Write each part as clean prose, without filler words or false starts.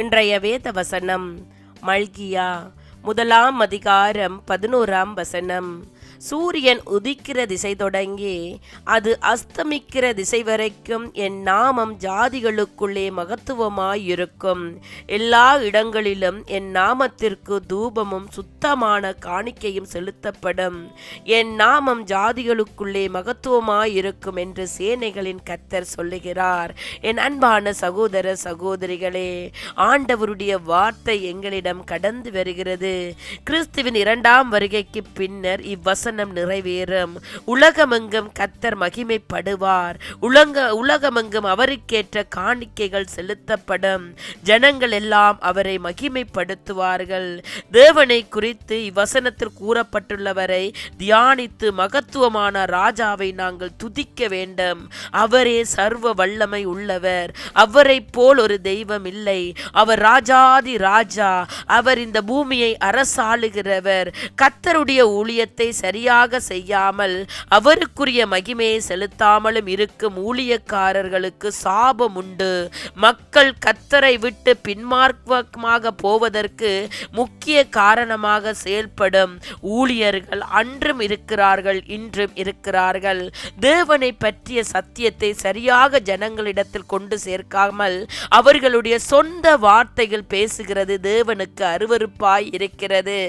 இன்றைய வேத வசனம் மல்கியா 1 சூரியன் உதிக்கிற திசை தொடங்கி அது அஸ்தமிக்கிற திசை வரைக்கும் என் நாமம் ஜாதிகளுக்குள்ளே மகத்துவமாயிருக்கும். எல்லா இடங்களிலும் என் நாமத்திற்கு தூபமும் சுத்தமான காணிக்கையும் செலுத்தப்படும். என் நாமம் ஜாதிகளுக்குள்ளே மகத்துவமாயிருக்கும் என்று சேனைகளின் கர்த்தர் சொல்லுகிறார். என் அன்பான சகோதர சகோதரிகளே, ஆண்டவருடைய வார்த்தை எங்களிடம் கடந்து வருகிறது. கிறிஸ்துவின் 2ஆம் வருகைக்கு பின்னர் இவ்வசனம் நிறைவேறும். உலகமெங்கும் கர்த்தர் மகிமைப்படுவார். உலகமெங்கும் அவருக்கேற்ற காணிக்கைகள் செலுத்தப்படும். ஜனங்கள் எல்லாம் அவரை மகிமைப்படுத்துவார்கள். தேவனை குறித்து இவ்வசனத்தில் கூறப்பட்டுள்ளவரை தியானித்து மகத்துவமான ராஜாவை நாங்கள் துதிக்க வேண்டும். அவரே சர்வ வல்லமை உள்ளவர். அவரை போல் ஒரு தெய்வம் இல்லை. அவர் ராஜாதி ராஜா. அவர் இந்த பூமியை அரசாளுகிறவர். கர்த்தருடைய ஊழியத்தை சரியாக செய்யாமல் அவருக்குரிய மகிமையை செலுத்தாமலும் இருக்கும் ஊழியக்காரர்களுக்கு சாபம் உண்டு. மக்கள் கர்த்தரை விட்டு பின்மார்க்கமாக போவதற்கு முக்கிய காரணமாக செயல்படும் ஊழியர்கள் அன்றும் இருக்கிறார்கள், இன்றும் இருக்கிறார்கள். தேவனை பற்றிய சத்தியத்தை சரியாக ஜனங்களிடத்தில் கொண்டு சேர்க்காமல் அவர்களுடைய சொந்த வார்த்தைகள் பேசுகிறது தேவனுக்கு அருவருப்பாய் இருக்கிறது.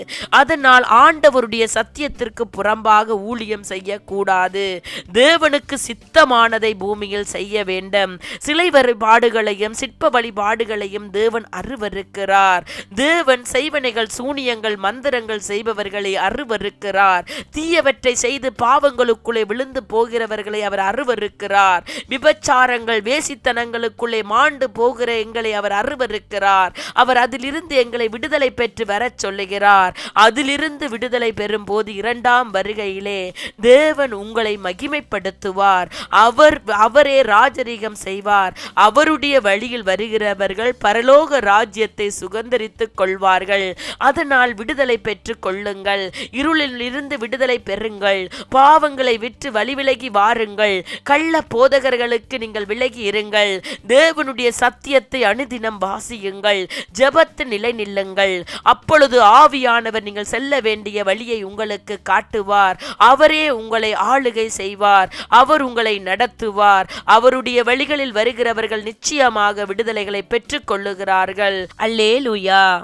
அதனால் ஆண்டவருடைய சத்தியத்திற்கு புறம்பாக ஊழியம் செய்யக்கூடாது. தேவனுக்கு சித்தமானதை பூமியில் செய்ய வேண்டும். சிலை வழிபாடுகளையும் சிற்ப வழிபாடுகளையும் தேவன் அருவருக்கிறார். தேவன் செய்வனைகள், சூனியங்கள், மந்திரங்கள் செய்பவர்களை அருவருக்கிறார். தீயவற்றை செய்து பாவங்களுக்குள்ளே விழுந்து போகிறவர்களை அவர் அருவருக்கிறார். விபச்சாரங்கள், வேசித்தனங்களுக்குள்ளே மாண்டு போகிற எங்களை அவர் அருவருக்கிறார். அவர் அதிலிருந்து எங்களை விடுதலை பெற்று வரச் சொல்லுகிறார். அதிலிருந்து விடுதலை பெறும் போது 2ஆம் வருகையிலே தேவன் உங்களை மகிமைப்படுத்துவார். அவரே ராஜரீகம் செய்வார். அவருடைய வழியில் வருகிறவர்கள் பரலோக ராஜ்யத்தை சுதந்தரித்துக் கொள்வார்கள். அதனால் விடுதலை பெற்றுக் கொள்ளுங்கள். இருளில் இருந்து விடுதலை பெறுங்கள். பாவங்களை விட்டு வழி விலகி வாருங்கள். கள்ள போதகர்களுக்கு நீங்கள் விலகி இருங்கள். தேவனுடைய சத்தியத்தை அனுதினம் வாசியுங்கள். ஜெபத்து நிலை நில்லுங்கள். அப்பொழுது ஆவியானவர் நீங்கள் செல்ல வேண்டிய வழியை உங்களுக்கு காட்டுவார். அவரே உங்களை ஆளுகை செய்வார். அவர் உங்களை நடத்துவார். அவருடைய வழிகளில் வருகிறவர்கள் நிச்சயமாக விடுதலைகளை பெற்றுக் கொள்ளுகிறார்கள். அல்லேலூயா.